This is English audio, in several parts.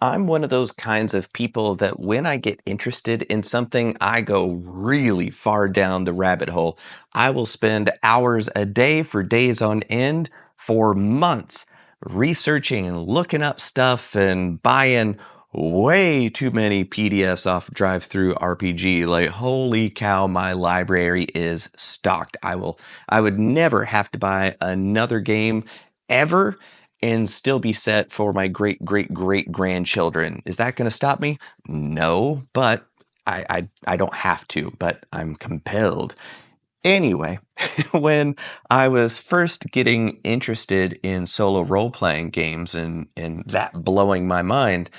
I'm one of those kinds of people that when I get interested in something, I go really far down the rabbit hole. I will spend hours a day for days on end for months researching and looking up stuff and buying way too many PDFs off drive-through RPG. Like, holy cow, my library is stocked. I would never have to buy another game ever and still be set for my great great great grandchildren. Is that going to stop me? No, but I don't have to, but I'm compelled. Anyway, when I was first getting interested in solo role-playing games and that blowing my mind,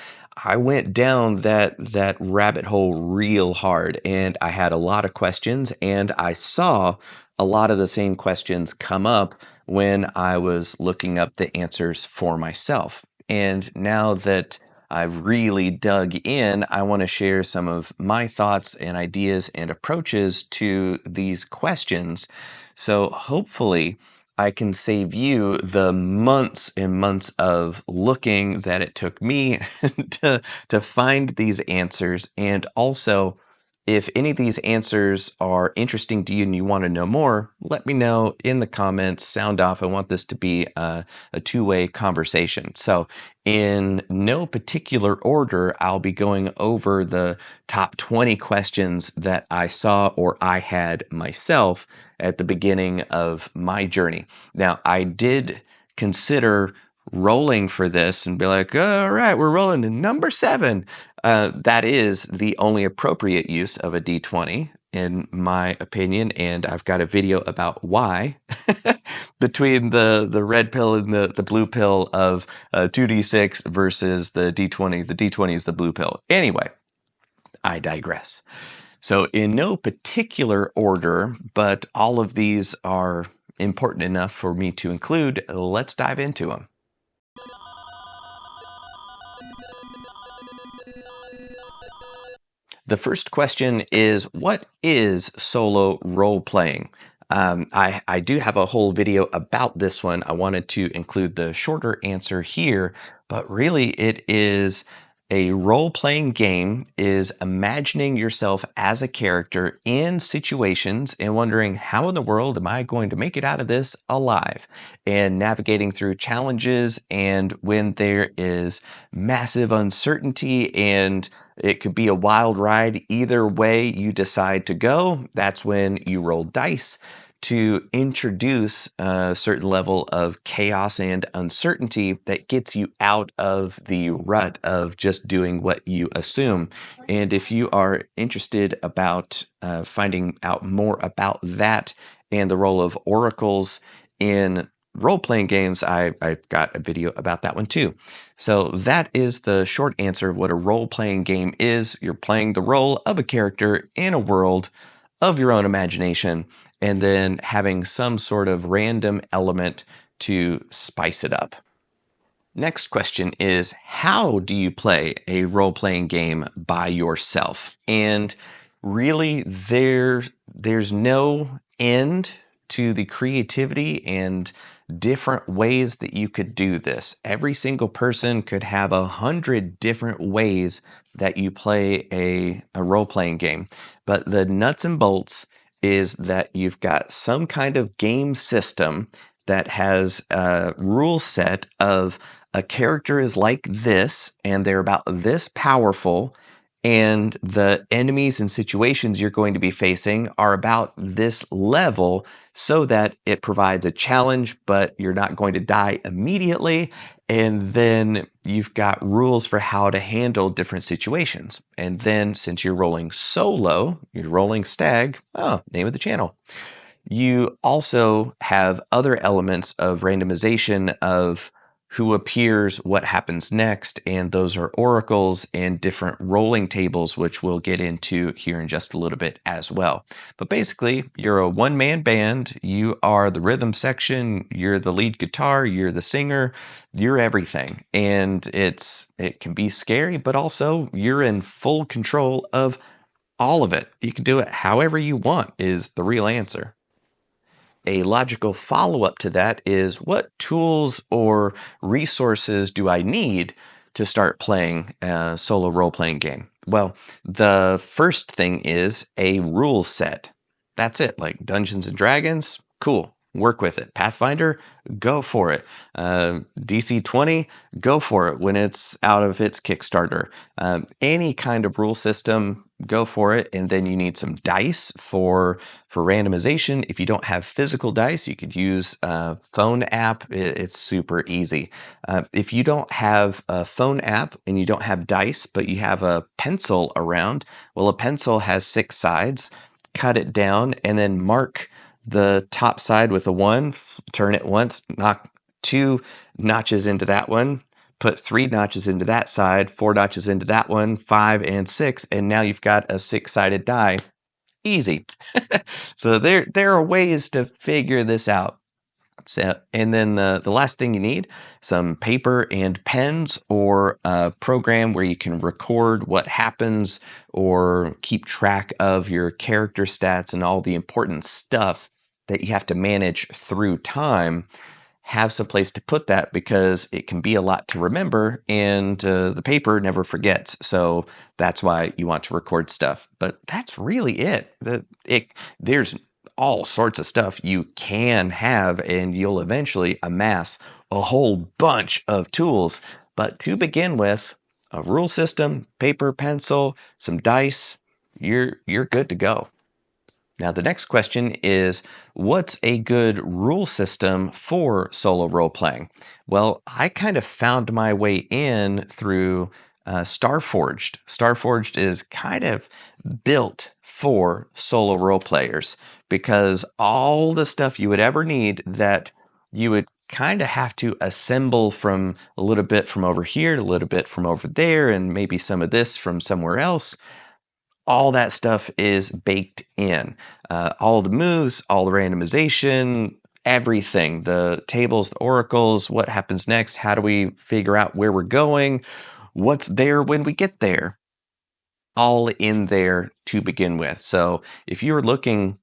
I went down that rabbit hole real hard, and I had a lot of questions, and I saw a lot of the same questions come up when I was looking up the answers for myself. And now that I've really dug in, I want to share some of my thoughts and ideas and approaches to these questions. So hopefully, I can save you the months and months of looking that it took me to find these answers. And also, if any of these answers are interesting to you and you want to know more, let me know in the comments. Sound off. I want this to be a two-way conversation. So in no particular order, I'll be going over the top 20 questions that I saw or I had myself at the beginning of my journey. Now, I did consider rolling for this and be like, all right, we're rolling to number 7. That is the only appropriate use of a D20, in my opinion, and I've got a video about why between the red pill and the blue pill of 2d6 versus the D20. The D20 is the blue pill. Anyway, I digress. So in no particular order, but all of these are important enough for me to include, let's dive into them. The first question is, what is solo role-playing? I do have a whole video about this one. I wanted to include the shorter answer here, but really it is a role-playing game is imagining yourself as a character in situations and wondering, how in the world am I going to make it out of this alive? And navigating through challenges, and when there is massive uncertainty and it could be a wild ride either way you decide to go, that's when you roll dice to introduce a certain level of chaos and uncertainty that gets you out of the rut of just doing what you assume. And if you are interested about finding out more about that and the role of oracles in role-playing games, I've got a video about that one too. So that is the short answer of what a role-playing game is. You're playing the role of a character in a world of your own imagination, and then having some sort of random element to spice it up. Next question is, how do you play a role-playing game by yourself? And really, there's no end to the creativity and different ways that you could do this. Every single person could have 100 different ways that you play a role-playing game. But the nuts and bolts is that you've got some kind of game system that has a rule set of a character is like this, and they're about this powerful, and the enemies and situations you're going to be facing are about this level, so that it provides a challenge, but you're not going to die immediately. And then you've got rules for how to handle different situations. And then since you're rolling solo, you're rolling Stag, name of the channel. You also have other elements of randomization of who appears, what happens next, and those are oracles and different rolling tables, which we'll get into here in just a little bit as well. But basically, you're a one-man band. You are the rhythm section, you're the lead guitar, you're the singer, you're everything. And it can be scary, but also you're in full control of all of it. You can do it however you want is the real answer. A logical follow-up to that is, what tools or resources do I need to start playing a solo role-playing game? Well, the first thing is a rule set. That's it. Like Dungeons and Dragons, cool. Work with it. Pathfinder, go for it. DC 20, go for it when it's out of its Kickstarter. Any kind of rule system, go for it. And then you need some dice for randomization. If you don't have physical dice, you could use a phone app. It's super easy. If you don't have a phone app and you don't have dice, but you have a pencil around, well, a pencil has 6 sides. Cut it down and then mark the top side with a 1, turn it once, knock 2 notches into that one, put 3 notches into that side, 4 notches into that one, 5 and 6, and now you've got a 6-sided die. Easy. So there are ways to figure this out. So, and then the last thing you need, some paper and pens or a program where you can record what happens or keep track of your character stats and all the important stuff that you have to manage through time. Have some place to put that because it can be a lot to remember and the paper never forgets. So that's why you want to record stuff. But that's really it. There's all sorts of stuff you can have and you'll eventually amass a whole bunch of tools. But to begin with, a rule system, paper, pencil, some dice, you're good to go. Now, the next question is, what's a good rule system for solo role-playing? Well, I kind of found my way in through Starforged. Starforged is kind of built for solo role-players because all the stuff you would ever need that you would kind of have to assemble from a little bit from over here, a little bit from over there, and maybe some of this from somewhere else. All that stuff is baked in. All the moves, all the randomization, everything, the tables, the oracles, what happens next, how do we figure out where we're going, what's there when we get there, all in there to begin with. So if you're looking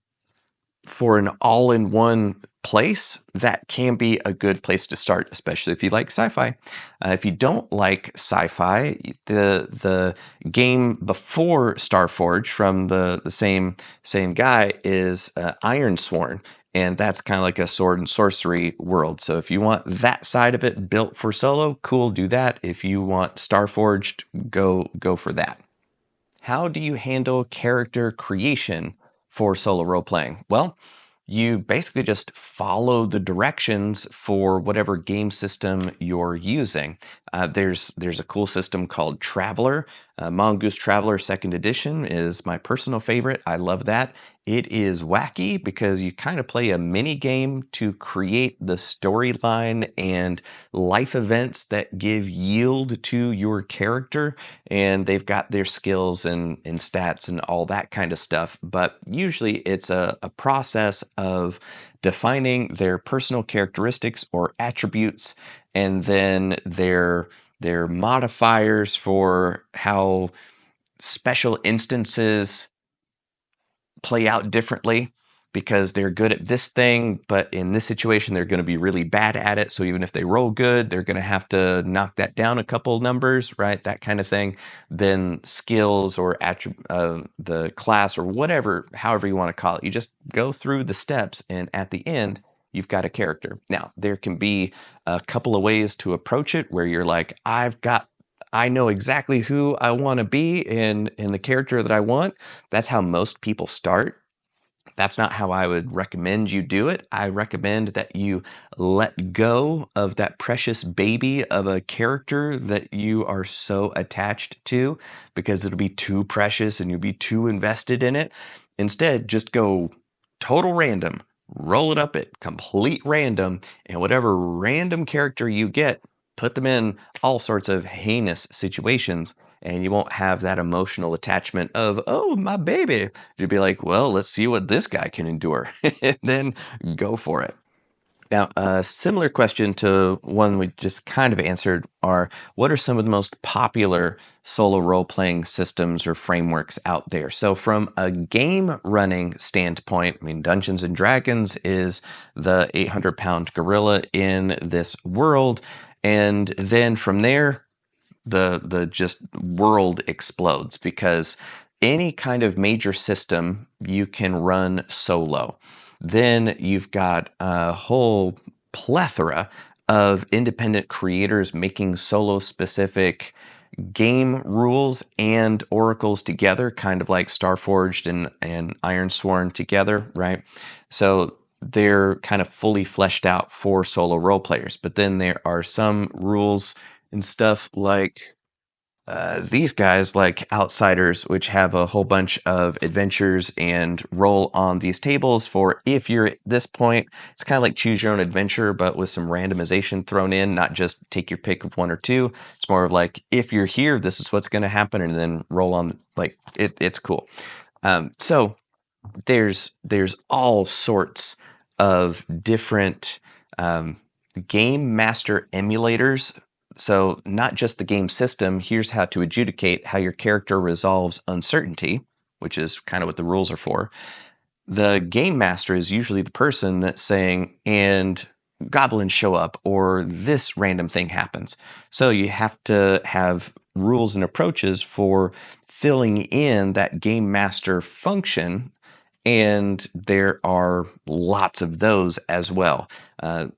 for an all-in-one place, that can be a good place to start, especially if you like sci-fi. If you don't like sci-fi, the game before Starforge from the same guy is Ironsworn, and that's kind of like a sword and sorcery world. So if you want that side of it built for solo, cool, do that. If you want Starforged, go for that. How do you handle character creation for solo role-playing? Well, you basically just follow the directions for whatever game system you're using. There's a cool system called Traveler. Mongoose Traveler 2nd Edition is my personal favorite. I love that. It is wacky because you kind of play a mini game to create the storyline and life events that give yield to your character. And they've got their skills and stats and all that kind of stuff. But usually it's a process of defining their personal characteristics or attributes and then their modifiers for how special instances play out differently because they're good at this thing, but in this situation, they're going to be really bad at it. So even if they roll good, they're going to have to knock that down a couple numbers, right? That kind of thing. Then skills or the class or whatever, however you want to call it, you just go through the steps and at the end, you've got a character. Now, there can be a couple of ways to approach it where you're like, I know exactly who I want to be in the character that I want. That's how most people start. That's not how I would recommend you do it. I recommend that you let go of that precious baby of a character that you are so attached to because it'll be too precious and you'll be too invested in it. Instead, just go total random. Roll it up at complete random, and whatever random character you get, put them in all sorts of heinous situations, and you won't have that emotional attachment of, oh, my baby. You'd be like, well, let's see what this guy can endure, and then go for it. Now, a similar question to one we just kind of answered are, what are some of the most popular solo role-playing systems or frameworks out there? So from a game running standpoint, I mean, Dungeons and Dragons is the 800-pound gorilla in this world. And then from there, the just world explodes, because any kind of major system you can run solo. Then you've got a whole plethora of independent creators making solo specific game rules and oracles together, kind of like Starforged and Ironsworn together, right? So they're kind of fully fleshed out for solo role players. But then there are some rules and stuff like these guys, like Outsiders, which have a whole bunch of adventures and roll on these tables for if you're at this point. It's kind of like choose your own adventure, but with some randomization thrown in, not just take your pick of one or two. It's more of like, if you're here, this is what's going to happen, and then roll on. Like it's cool. So there's all sorts of different game master emulators. So not just the game system, here's how to adjudicate how your character resolves uncertainty, which is kind of what the rules are for. The game master is usually the person that's saying, and goblins show up, or this random thing happens. So you have to have rules and approaches for filling in that game master function, and there are lots of those as well.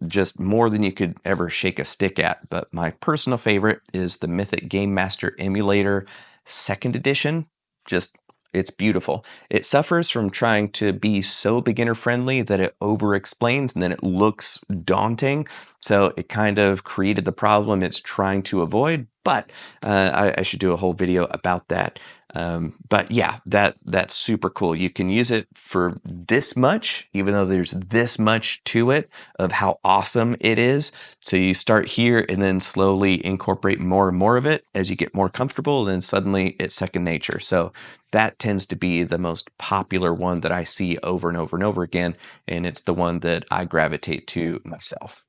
Just more than you could ever shake a stick at. But my personal favorite is the Mythic Game Master Emulator 2nd edition. Just, it's beautiful. It suffers from trying to be so beginner friendly that it over explains and then it looks daunting. So it kind of created the problem it's trying to avoid. But I should do a whole video about that. But yeah, that's super cool. You can use it for this much, even though there's this much to it of how awesome it is. So you start here and then slowly incorporate more and more of it as you get more comfortable, and then suddenly it's second nature. So that tends to be the most popular one that I see over and over and over again, and it's the one that I gravitate to myself.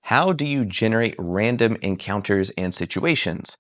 How do you generate random encounters and situations?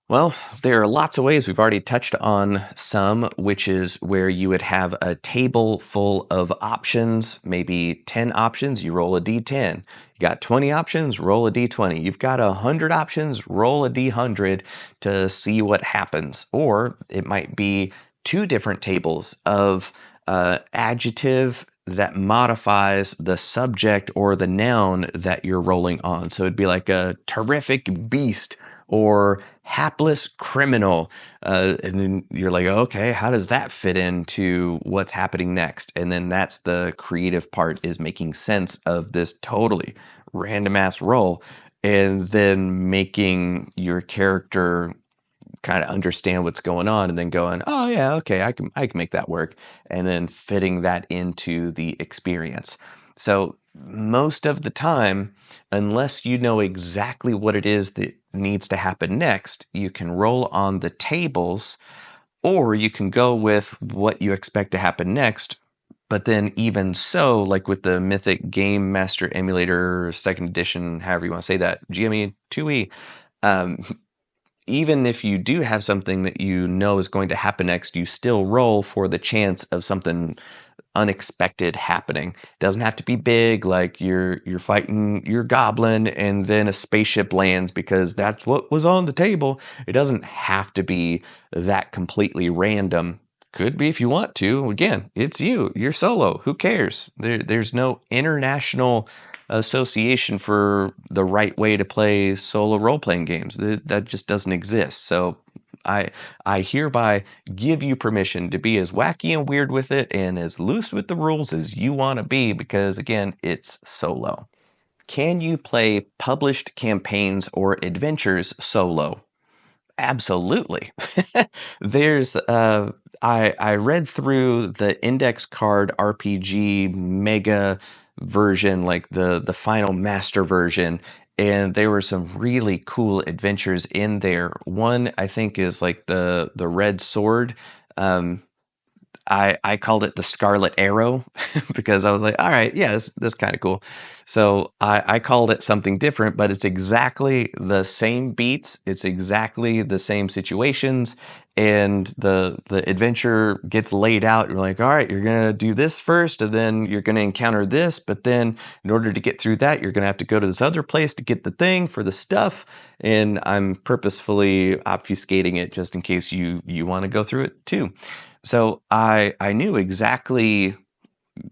Well, there are lots of ways. We've already touched on some, which is where you would have a table full of options, maybe 10 options, you roll a d10. You got 20 options, roll a d20. You've got 100 options, roll a d100 to see what happens. Or it might be two different tables of adjective that modifies the subject or the noun that you're rolling on. So it'd be like a terrific beast or hapless criminal. And then you're like, okay, how does that fit into what's happening next? And then that's the creative part, is making sense of this totally random ass roll, and then making your character kind of understand what's going on, and then going, oh yeah, okay, I can make that work, and then fitting that into the experience. So most of the time, unless you know exactly what it is that needs to happen next, you can roll on the tables, or you can go with what you expect to happen next. But then even so, like with the Mythic Game Master Emulator 2nd edition, however you want to say that, GME 2E, even if you do have something that you know is going to happen next, you still roll for the chance of something unexpected happening. It doesn't have to be big, like you're fighting your goblin and then a spaceship lands because that's what was on the table. It doesn't have to be that completely random. Could be if you want to. Again, it's you. You're solo. Who cares? There's no international association for the right way to play solo role-playing games. That just doesn't exist. So I hereby give you permission to be as wacky and weird with it and as loose with the rules as you want to be, because again, it's solo. Can you play published campaigns or adventures solo? Absolutely. There's I read through the index card RPG mega version, like the final master version, and there were some really cool adventures in there. One I think is like the Red Sword. Um, I called it the Scarlet Arrow because I was like, all right, yeah, this kind of cool. So I called it something different, but it's exactly the same beats. It's exactly the same situations. and the adventure gets laid out. You're like, all right, you're gonna do this first, and then you're gonna encounter this, but then in order to get through that, you're gonna have to go to this other place to get the thing for the stuff. And I'm purposefully obfuscating it just in case you want to go through it too. So I knew exactly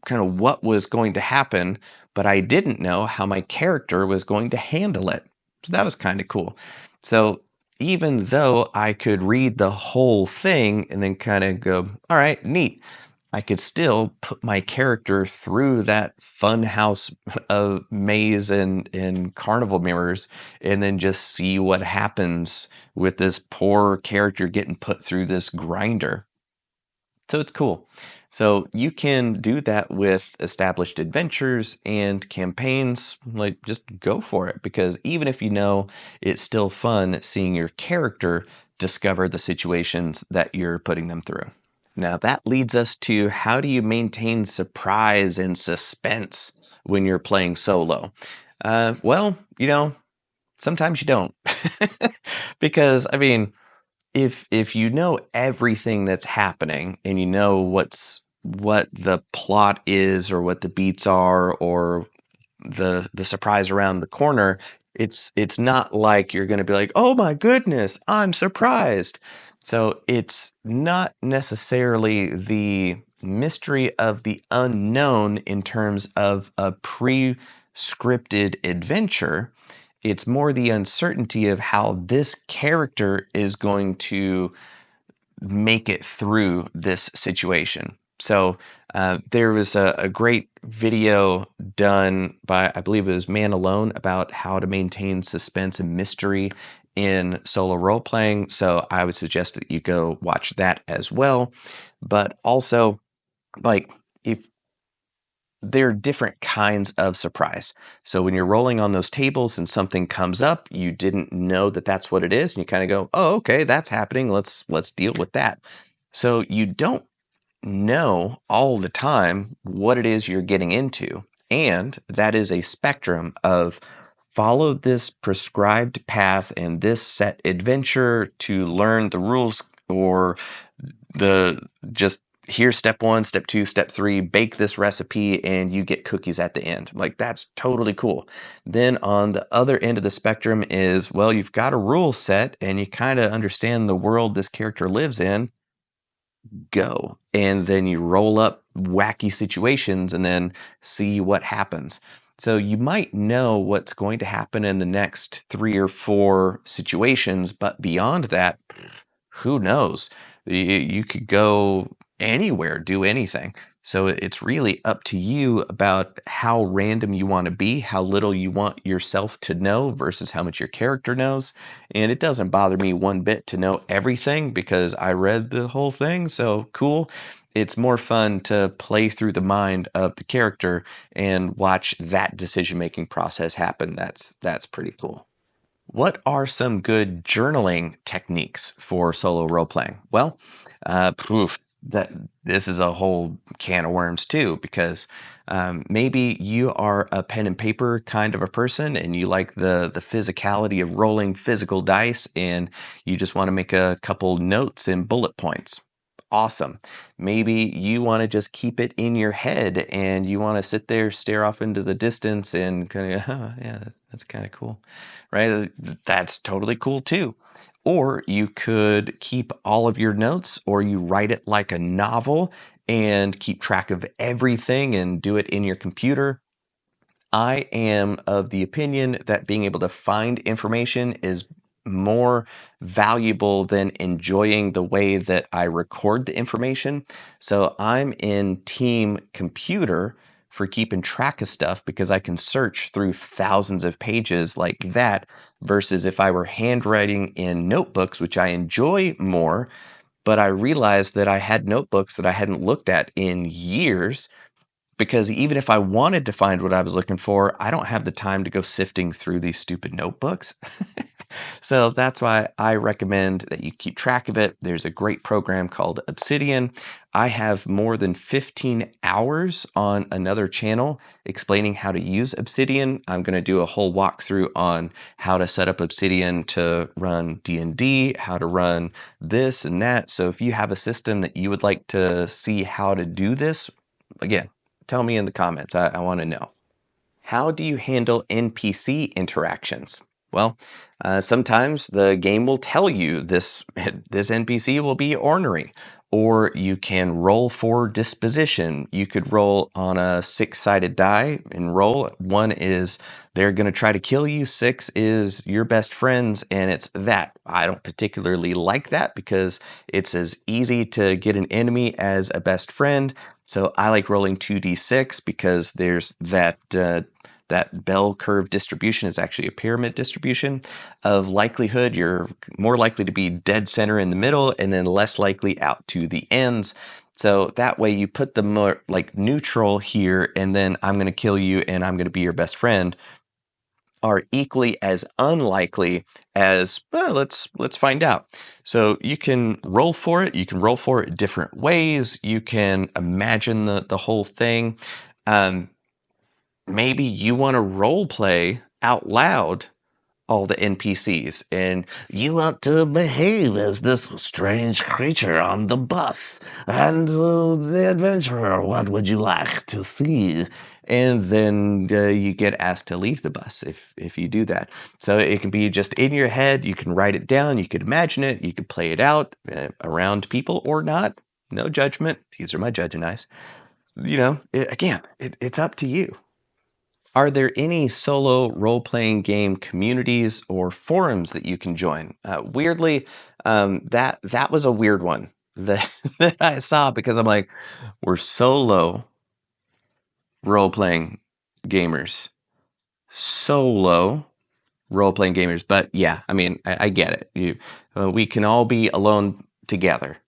kind of what was going to happen, but I didn't know how my character was going to handle it. So that was kind of cool. So even though I could read the whole thing and then kind of go, all right, neat, I could still put my character through that fun house of maze and carnival mirrors and then just see what happens with this poor character getting put through this grinder. So it's cool. So you can do that with established adventures and campaigns. Like, just go for it, because even if you know, it's still fun seeing your character discover the situations that you're putting them through. Now, that leads us to, how do you maintain surprise and suspense when you're playing solo? Well, sometimes you don't. Because, I mean, if you know everything that's happening and you know what the plot is or what the beats are or the surprise around the corner, it's not like you're going to be like, "Oh my goodness, I'm surprised." So it's not necessarily the mystery of the unknown in terms of a pre-scripted adventure. It's more the uncertainty of how this character is going to make it through this situation. So there was a great video done by, I believe it was Man Alone, about how to maintain suspense and mystery in solo role playing. So I would suggest that you go watch that as well. But also, like, if there are different kinds of surprise. So when you're rolling on those tables and something comes up, you didn't know that that's what it is, and you kind of go, "Oh, okay, that's happening. Let's deal with that." So you don't know all the time what it is you're getting into, and that is a spectrum of, follow this prescribed path and this set adventure to learn the rules, or the just, here's step one, step two, step three, bake this recipe and you get cookies at the end. Like, that's totally cool. Then on the other end of the spectrum is, well, you've got a rule set and you kind of understand the world this character lives in. Go. And then you roll up wacky situations and then see what happens. So you might know what's going to happen in the next 3 or 4 situations, but beyond that, who knows? You could go anywhere, do anything. So it's really up to you about how random you want to be, how little you want yourself to know versus how much your character knows. And it doesn't bother me one bit to know everything because I read the whole thing. So cool. It's more fun to play through the mind of the character and watch that decision-making process happen. That's pretty cool. What are some good journaling techniques for solo role playing? Well, that this is a whole can of worms too, because maybe you are a pen and paper kind of a person, and you like the physicality of rolling physical dice, and you just want to make a couple notes and bullet points. Awesome. Maybe you want to just keep it in your head and you want to sit there, stare off into the distance and kind of, oh, yeah, that's kind of cool, right? That's totally cool too. Or you could keep all of your notes, or you write it like a novel and keep track of everything and do it in your computer. I am of the opinion that being able to find information is more valuable than enjoying the way that I record the information. So I'm in team computer for keeping track of stuff, because I can search through thousands of pages like that, versus if I were handwriting in notebooks, which I enjoy more, but I realized that I had notebooks that I hadn't looked at in years. because even if I wanted to find what I was looking for, I don't have the time to go sifting through these stupid notebooks. So that's why I recommend that you keep track of it. There's a great program called Obsidian. I have more than 15 hours on another channel explaining how to use Obsidian. I'm going to do a whole walkthrough on how to set up Obsidian to run D&D, how to run this and that. So if you have a system that you would like to see how to do this, again, tell me in the comments. I want to know. How do you handle NPC interactions? Well, sometimes the game will tell you this NPC will be ornery, or you can roll for disposition. You could roll on a 6-sided die and roll. 1 is they're going to try to kill you. 6 is your best friends, and it's that. I don't particularly like that because it's as easy to get an enemy as a best friend. So I like rolling 2d6 because there's that bell curve distribution is actually a pyramid distribution of likelihood. You're more likely to be dead center in the middle and then less likely out to the ends. So that way you put the more like neutral here, and then I'm going to kill you and I'm going to be your best friend are equally as unlikely as, well, let's find out. So you can roll for it. You can roll for it different ways. You can imagine the whole thing. Maybe you want to role play out loud all the NPCs, and you want to behave as this strange creature on the bus, and the adventurer, what would you like to see? And then you get asked to leave the bus if you do that. So it can be just in your head. You can write it down. You can imagine it. You can play it out around people or not. No judgment. These are my judging eyes. You know, it's up to you. Are there any solo role-playing game communities or forums that you can join? Weirdly, that was a weird one that, that I saw because I'm like, we're solo role-playing gamers. Solo role-playing gamers. But yeah, I mean, I get it. We can all be alone together.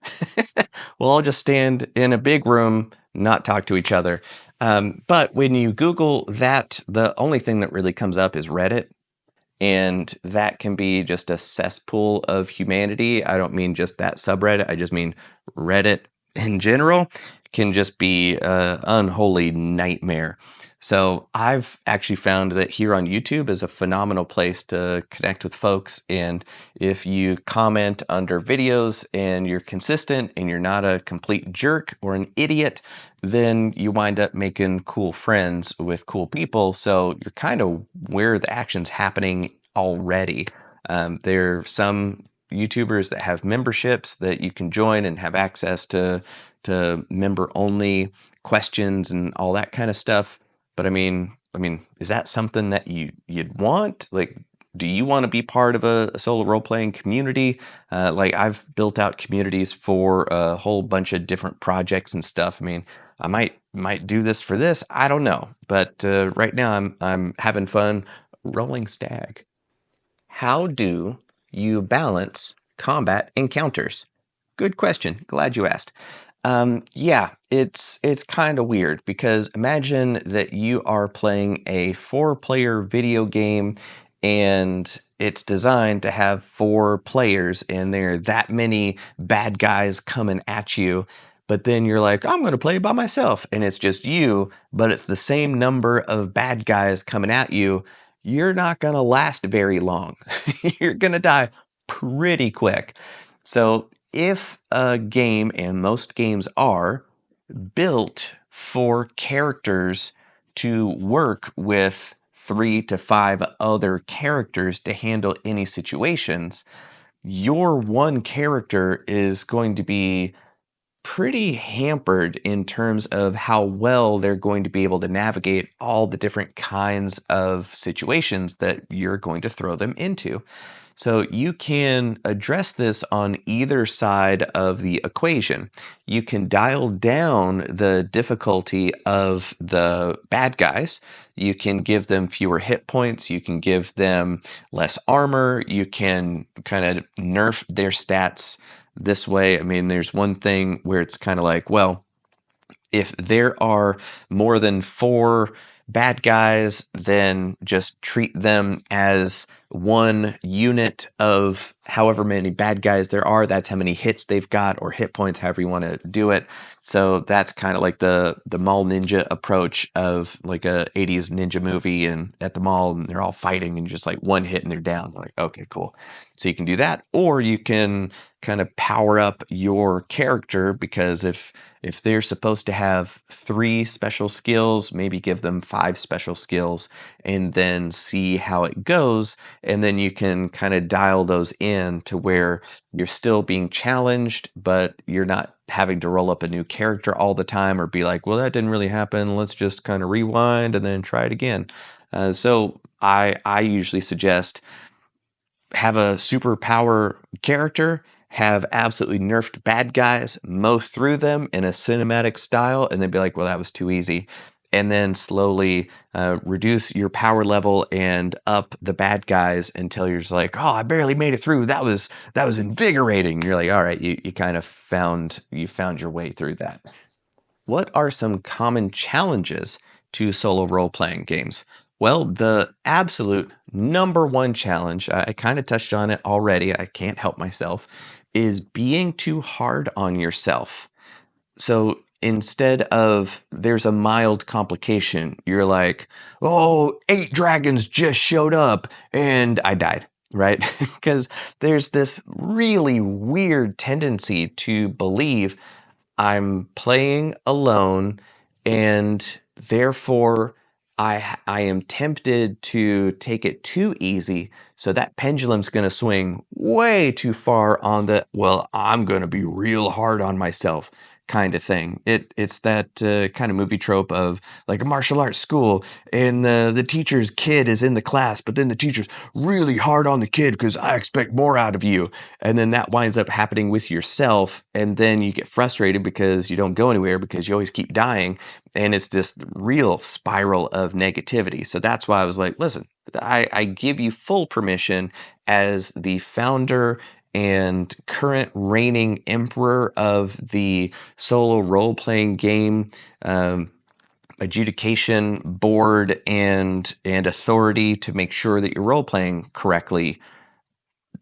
We'll all just stand in a big room, not talk to each other. But when you Google that, the only thing that really comes up is Reddit. And that can be just a cesspool of humanity. I don't mean just that subreddit. I just mean Reddit in general can just be an unholy nightmare. So I've actually found that here on YouTube is a phenomenal place to connect with folks. And if you comment under videos and you're consistent and you're not a complete jerk or an idiot, then you wind up making cool friends with cool people. So you're kind of where the action's happening already. There are some YouTubers that have memberships that you can join and have access to member only questions and all that kind of stuff. But I mean, is that something that you'd want? Like, do you want to be part of a solo role-playing community? Like I've built out communities for a whole bunch of different projects and stuff. I mean, I might do this for this. I don't know. But right now I'm having fun rolling Stag. How do you balance combat encounters? Good question. Glad you asked. Yeah, it's kind of weird because imagine that you are playing a 4-player video game and it's designed to have 4 players and there are that many bad guys coming at you. But then you're like, I'm going to play by myself and it's just you, but it's the same number of bad guys coming at you. You're not going to last very long. You're going to die pretty quick. So if a game, and most games are, built for characters to work with 3 to 5 other characters to handle any situations, your one character is going to be pretty hampered in terms of how well they're going to be able to navigate all the different kinds of situations that you're going to throw them into. So you can address this on either side of the equation. You can dial down the difficulty of the bad guys. You can give them fewer hit points. You can give them less armor. You can kind of nerf their stats this way. I mean, there's one thing where it's kind of like, well, If there are more than 4 bad guys, then just treat them as one unit of however many bad guys there are. That's how many hits they've got, or hit points, however you want to do it. So that's kind of like the mall ninja approach of like a 80s ninja movie, and at the mall and they're all fighting and just like one hit and they're down. Like, okay, cool. So you can do that, or you can kind of power up your character, because if they're supposed to have 3 special skills, maybe give them 5 special skills and then see how it goes. And then you can kind of dial those in to where you're still being challenged, but you're not having to roll up a new character all the time or be like, well, that didn't really happen. Let's just kind of rewind and then try it again. So I usually suggest have a superpower character, have absolutely nerfed bad guys, mow through them in a cinematic style, and then be like, well, that was too easy. And then slowly reduce your power level and up the bad guys until you're just like, oh, I barely made it through. That was invigorating. You're like, all right, you kind of found your way through that. What are some common challenges to solo role playing games? Well, the absolute number one challenge, I kind of touched on it already, I can't help myself, is being too hard on yourself. So instead of there's a mild complication, you're like, oh, 8 dragons just showed up and I died, right? Because there's this really weird tendency to believe I'm playing alone, and therefore I am tempted to take it too easy. So that pendulum's going to swing way too far on the, well, I'm going to be real hard on myself kind of thing. It's that kind of movie trope of like a martial arts school, and the teacher's kid is in the class, but then the teacher's really hard on the kid because I expect more out of you. And then that winds up happening with yourself, and then you get frustrated because you don't go anywhere because you always keep dying, and it's this real spiral of negativity. So that's why I was like, listen, I give you full permission as the founder and current reigning emperor of the solo role-playing game adjudication board and authority to make sure that you're role-playing correctly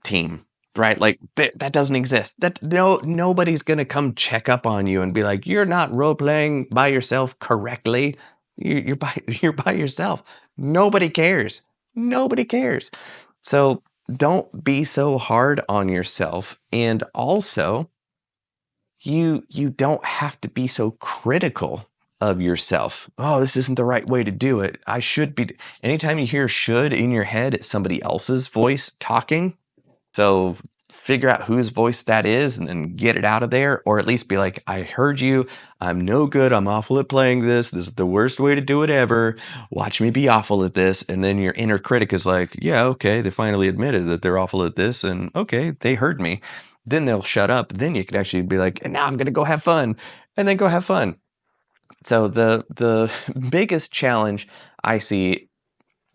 team, right? Like that doesn't exist. That nobody's gonna come check up on you and be like, you're not role playing by yourself correctly. You're by you're by yourself. Nobody cares. Nobody cares. So don't be so hard on yourself, and also you don't have to be so critical of yourself. Oh, this isn't the right way to do it. I should be. Anytime you hear should in your head, it's somebody else's voice talking. So figure out whose voice that is and then get it out of there, or at least be like, I heard you. I'm no good. I'm awful at playing this. This is the worst way to do it ever. Watch me be awful at this. And then your inner critic is like, yeah, okay, they finally admitted that they're awful at this. And okay, they heard me. Then they'll shut up. Then you could actually be like, and now I'm going to go have fun, and then go have fun. So the biggest challenge I see,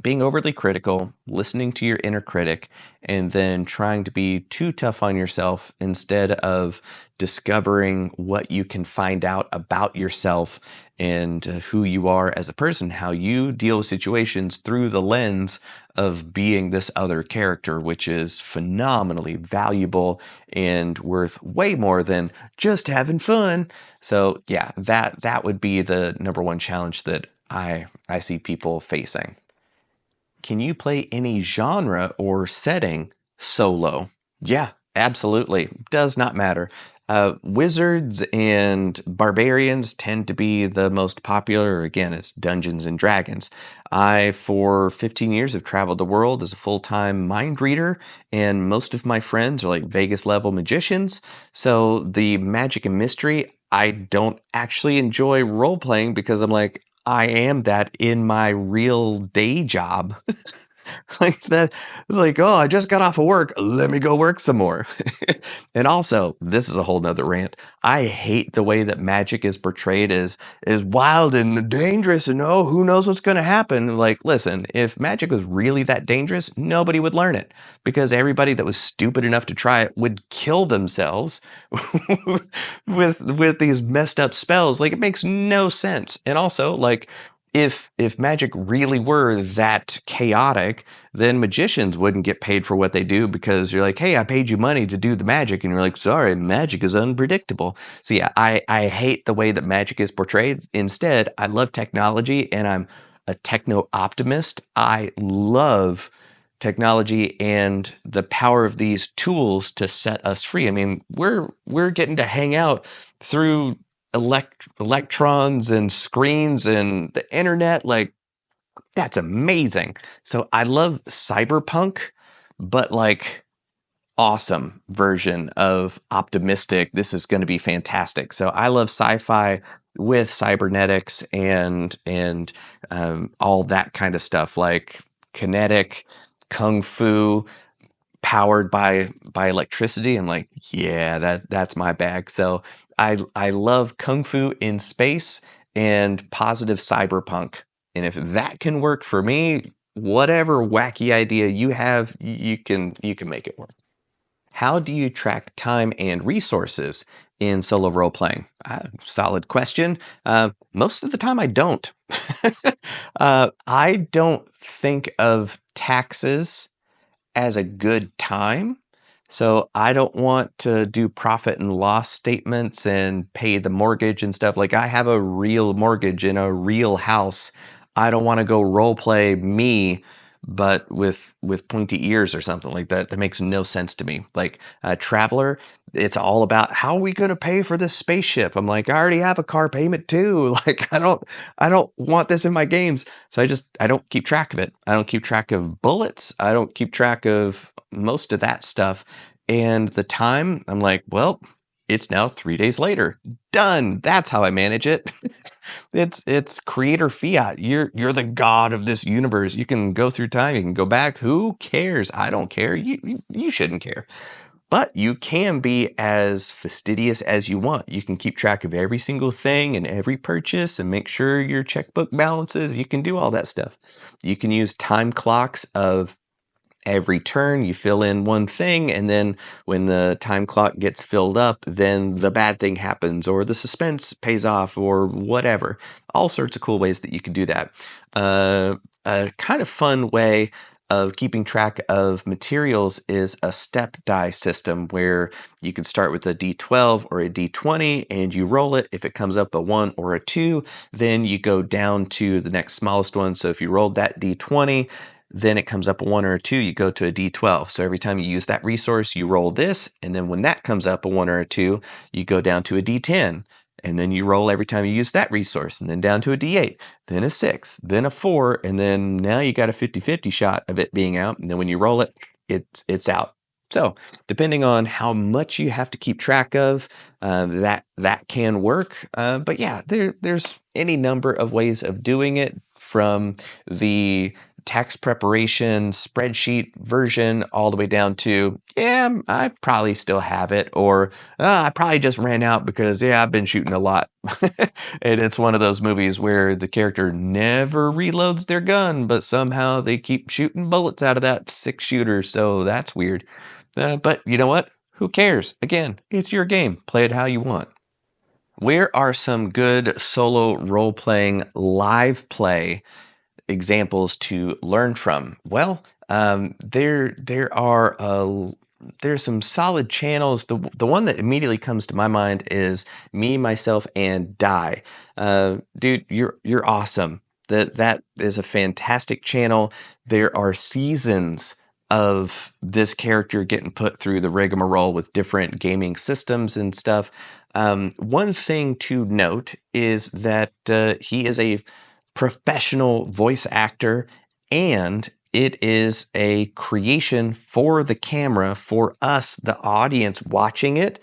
being overly critical, listening to your inner critic, and then trying to be too tough on yourself instead of discovering what you can find out about yourself and who you are as a person, how you deal with situations through the lens of being this other character, which is phenomenally valuable and worth way more than just having fun. So yeah, that would be the number one challenge that I see people facing. Can you play any genre or setting solo? Yeah, absolutely. Does not matter. Wizards and barbarians tend to be the most popular. Again, it's Dungeons and Dragons. I, for 15 years, have traveled the world as a full-time mind reader, and most of my friends are like Vegas level magicians. So the magic and mystery, I don't actually enjoy role playing because I'm like, I am that in my real day job. like that, like, oh, I just got off of work. Let me go work some more. And also, this is a whole nother rant. I hate the way that magic is portrayed as wild and dangerous and oh, who knows what's going to happen. Like, listen, if magic was really that dangerous, nobody would learn it because everybody that was stupid enough to try it would kill themselves with these messed up spells. Like, it makes no sense. And also, like, if magic really were that chaotic, then magicians wouldn't get paid for what they do because you're like, hey, I paid you money to do the magic, and you're like, sorry, magic is unpredictable. So yeah, I hate the way that magic is portrayed. Instead, I love technology, and I'm a techno optimist. I love technology and the power of these tools to set us free. I mean, we're getting to hang out through electrons and screens and the internet. Like, that's amazing. So I love cyberpunk, but like awesome version of optimistic. This is going to be fantastic. So I love sci-fi with cybernetics and all that kind of stuff, like kinetic kung fu powered by electricity. I'm like, yeah, that's my bag. So I love kung fu in space and positive cyberpunk. And if that can work for me, whatever wacky idea you have, you can make it work. How do you track time and resources in solo role playing? Solid question. Most of the time, I don't. I don't think of taxes as a good time. So I don't want to do profit and loss statements and pay the mortgage and stuff. Like, I have a real mortgage in a real house. I don't want to go role play me, but with pointy ears or something like that. That makes no sense to me. Like a traveler, it's all about how are we going to pay for this spaceship? I'm like, I already have a car payment too. Like, I don't want this in my games. So I don't keep track of it. I don't keep track of bullets. I don't keep track of most of that stuff. And the time, I'm like, well, it's now 3 days later. Done. That's how I manage it. It's creator fiat. You're the god of this universe. You can go through time, you can go back. Who cares? I don't care. You shouldn't care. But you can be as fastidious as you want. You can keep track of every single thing and every purchase and make sure your checkbook balances. You can do all that stuff. You can use time clocks of every turn. You fill in one thing, and then when the time clock gets filled up, then the bad thing happens, or the suspense pays off, or whatever. All sorts of cool ways that you can do that. A kind of fun way of keeping track of materials is a step die system where you can start with a D12 or a D20 and you roll it. If it comes up a 1 or a 2, then you go down to the next smallest one. So if you rolled that D20, then it comes up a 1 or a 2, you go to a D12. So every time you use that resource, you roll this, and then when that comes up a 1 or a 2, you go down to a D10. And then you roll every time you use that resource, and then down to a D8, then a 6, then a 4, and then now you got a 50-50 shot of it being out. And then when you roll it, it's out. So depending on how much you have to keep track of, that can work. But yeah, there's any number of ways of doing it, from the tax preparation spreadsheet version all the way down to, yeah, I probably still have it, or I probably just ran out because, yeah, I've been shooting a lot. And it's one of those movies where the character never reloads their gun, but somehow they keep shooting bullets out of that 6-shooter. So that's weird. But you know what? Who cares? Again, it's your game. Play it how you want. Where are some good solo role-playing live play examples to learn from? Well, there's some solid channels. The one that immediately comes to my mind is Me, Myself, and Die. Dude, you're awesome. That is a fantastic channel. There are seasons of this character getting put through the rigmarole with different gaming systems and stuff. One thing to note is that he is a professional voice actor, and it is a creation for the camera, for us, the audience watching it.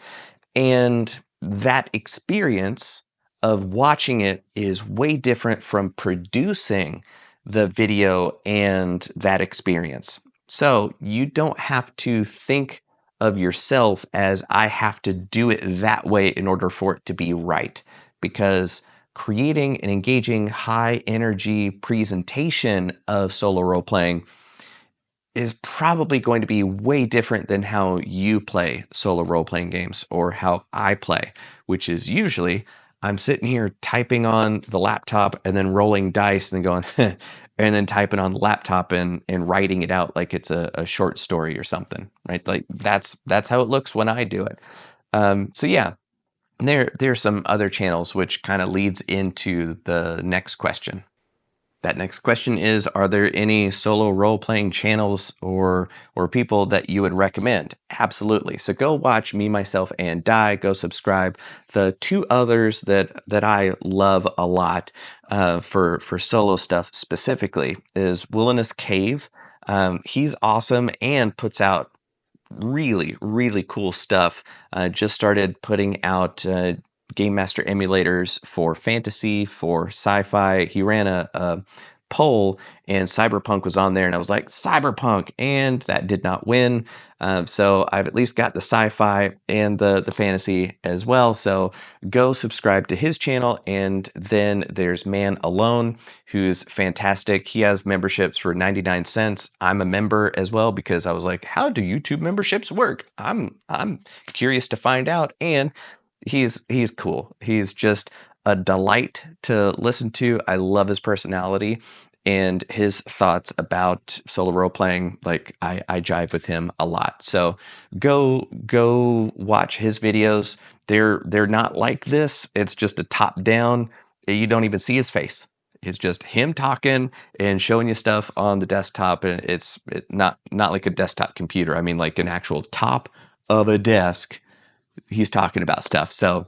And that experience of watching it is way different from producing the video and that experience. So you don't have to think of yourself as I have to do it that way in order for it to be right. Because creating an engaging, high energy presentation of solo role playing is probably going to be way different than how you play solo role playing games or how I play, which is usually I'm sitting here typing on the laptop and then rolling dice and then going, and then typing on the laptop and writing it out like it's a short story or something, right? Like that's how it looks when I do it. So yeah, there's some other channels which kind of leads into the next question. That next question is, are there any solo role-playing channels or people that you would recommend? Absolutely. So go watch Me, Myself, and Die. Go subscribe. The two others that I love a lot for solo stuff specifically is Wilderness Cave. He's awesome and puts out really, really cool stuff. Just started putting out Game Master emulators for fantasy, for sci-fi. He ran a poll and Cyberpunk was on there, and I was like, Cyberpunk, and that did not win. So I've at least got the sci-fi and the fantasy as well. So go subscribe to his channel. And then there's Man Alone, who's fantastic. He has memberships for 99 cents. I'm a member as well because I was like, how do YouTube memberships work? I'm curious to find out. And he's cool. He's just a delight to listen to. I love his personality and his thoughts about solo role playing. Like I jive with him a lot. So go watch his videos. They're not like this. It's just a top down. You don't even see his face. It's just him talking and showing you stuff on the desktop, and it's not like a desktop computer. I mean, like an actual top of a desk. He's talking about stuff. So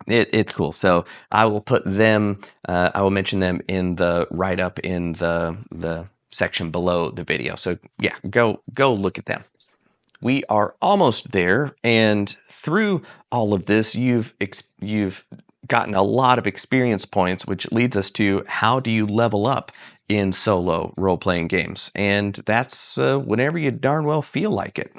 it's cool. So I will put them. I will mention them in the write up in the section below the video. So yeah, go look at them. We are almost there, and through all of this, you've gotten a lot of experience points, which leads us to how do you level up in solo role playing games, and that's whenever you darn well feel like it.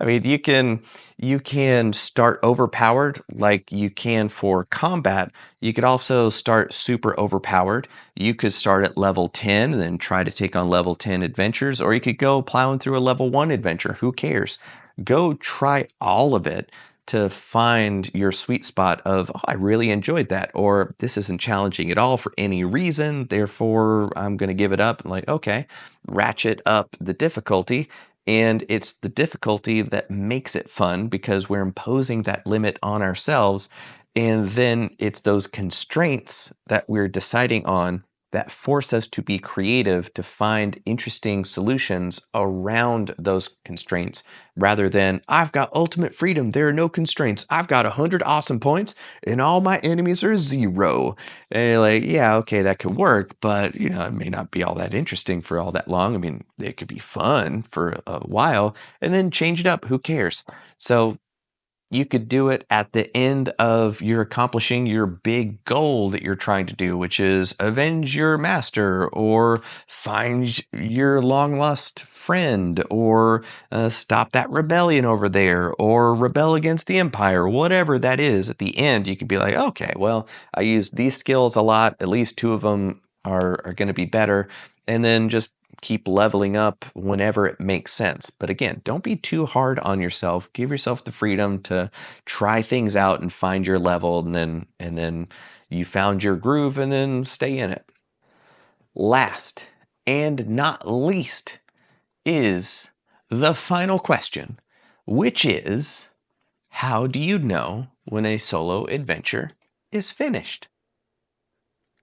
I mean, you can start overpowered like you can for combat. You could also start super overpowered. You could start at level 10 and then try to take on level 10 adventures, or you could go plowing through a level 1 adventure. Who cares? Go try all of it to find your sweet spot of, oh, I really enjoyed that, or this isn't challenging at all for any reason, therefore I'm going to give it up. Like, okay, ratchet up the difficulty. And it's the difficulty that makes it fun because we're imposing that limit on ourselves. And then it's those constraints that we're deciding on that force us to be creative to find interesting solutions around those constraints rather than, I've got ultimate freedom. There are no constraints. I've got 100 awesome points and all my enemies are 0. And you're like, yeah, okay, that could work, but it may not be all that interesting for all that long. I mean, it could be fun for a while and then change it up. Who cares? So you could do it at the end of you're accomplishing your big goal that you're trying to do, which is avenge your master or find your long lost friend or stop that rebellion over there or rebel against the empire, whatever that is. At the end, you could be like, okay, well, I used these skills a lot. At least 2 of them are going to be better. And then just keep leveling up whenever it makes sense. But again, don't be too hard on yourself. Give yourself the freedom to try things out and find your level, and then you found your groove and then stay in it. Last and not least is the final question, which is, how do you know when a solo adventure is finished?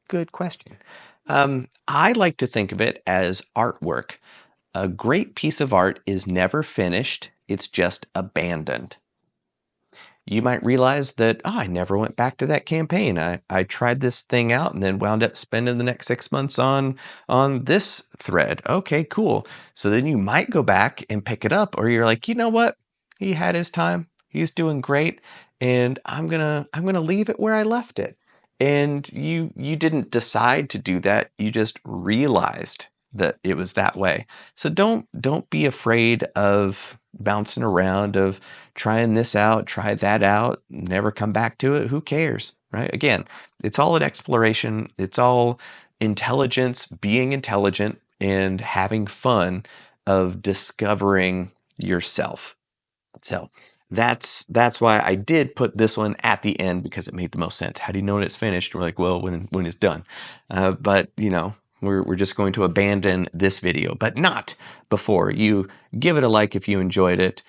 Good question. I like to think of it as artwork. A great piece of art is never finished, it's just abandoned. You might realize that, oh, I never went back to that campaign. I tried this thing out and then wound up spending the next 6 months on this thread. Okay, cool. So then you might go back and pick it up, or you're like, you know what? He had his time. He's doing great, and I'm gonna leave it where I left it. And you didn't decide to do that. You just realized that it was that way. So don't be afraid of bouncing around, of trying this out, try that out, never come back to it. Who cares, right? Again, it's all an exploration. It's all intelligence, being intelligent and having fun of discovering yourself. So that's why I did put this one at the end, because it made the most sense. How do you know when it's finished? We're like, well, when it's done. But you know, we're just going to abandon this video, but not before you give it a like if you enjoyed it.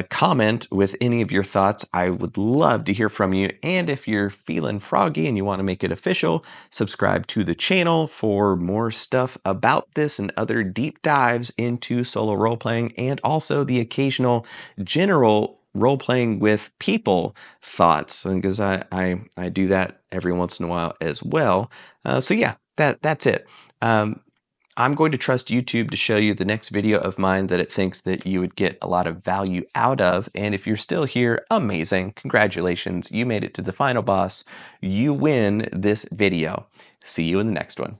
Comment with any of your thoughts. I would love to hear from you. And if you're feeling froggy and you want to make it official, subscribe to the channel for more stuff about this and other deep dives into solo role playing, and also the occasional general role playing with people thoughts, because I do that every once in a while as well. So yeah, that's it. I'm going to trust YouTube to show you the next video of mine that it thinks that you would get a lot of value out of. And if you're still here, amazing. Congratulations. You made it to the final boss. You win this video. See you in the next one.